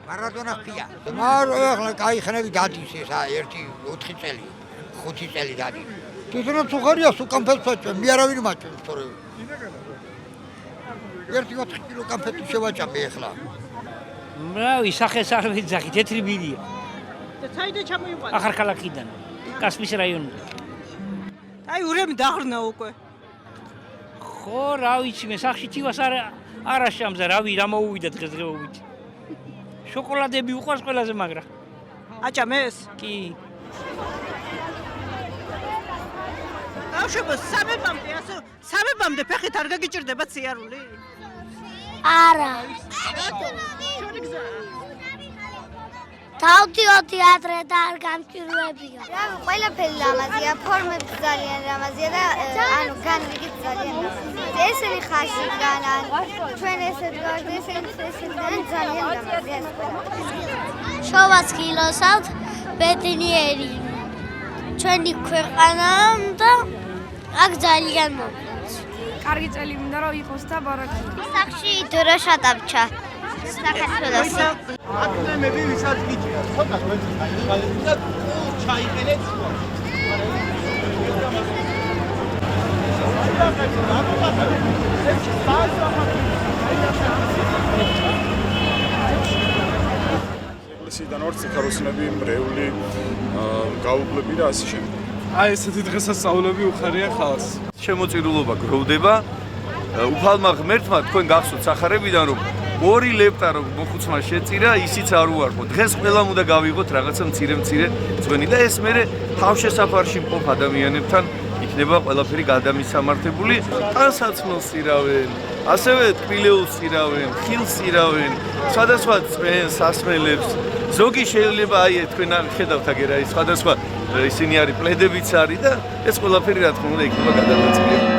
მარადონა ხია. ახლა кайხნები დადის ესა 1-4 წელი, 5 წელი დადის. თვითონაც უხარია სულ კამფეტს ვაჭამ, მე არავინ მაჭამს თორე. 1-4 კილო კამფეტი შევაჭამე ახლა. რავი, სახეს არ ვეძახი, თეთრი ბირია. და საიდან ჩამოიყვანა? ახალქალაქიდან, კასპის რაიონიდან. აი ურემი დაღრნა უკვე. ხო, რა ვიცი, მე სახში თივას არ აშამზე, რავი, რა მოუვიდა დღესდღეობით. შოკოლადები უყვარს ყველაზე მაგრა. აჭამეს? კი. ბავშვებო, სამებამდე ასე, სამებამდე ფეხით არ გაგიჭირდება ციარული? არა. შორი გზა. თავდიოდი ადრე და არ გამჭირვებია. რა, ყველაფერი ლამაზია, ფორმები ძალიან ლამაზია და ანუ განრიგით ძალიან ლამაზია. ესენი ხაში განან, ჩვენ ესეთ გვართ, ესენი ძალიან ლამაზია. შოვას გილოსავთ ბედნიერი. ჩვენი ქვეყანა და აქ ძალიან მოგვიყვანს. კარგი წელი მინდა რომ იყოს და ბარაკი. სახში დროშა დავჭა. საქართველოს. აკადემები ვისაც გიჭირა, ცოტა გვერდით გაიხალეთ და ჩაიყენეთ სხვა. ეკლესიიდან ვარ ციხაროსნები, მრევლი, გაუგლები და ასე შემდეგ. აი ესეთი დღესასწაულები უხარია ხალხს. შემოწირულობა გროვდება. უფალმა ღმერთმა თქვენ გახსოვთ სახარებიდან რომ 2 ლეპტა რომ მოხუცმა შეწირა, ისიც არ უარყო. დღეს ყველამ უნდა გავიღოთ რაღაცა მცირე ძღვენი და ეს მერე თავშესაფარში მყოფ ადამიანებთან იქნება ყველაფერი გადამისამართებული. ტანსაცმელს ირავენ, ასევე ტკბილეულს ირავენ, ხილს ირავენ, სხვადასხვა წვენს, სასმელებს. ზოგი შეიძლება აი თქვენ ხედავთ აგერა ის სხვადასხვა ისინი არის პლედებიც არის და ეს ყველაფერი რა თქმა უნდა იქნება გადადაწყვეტილი.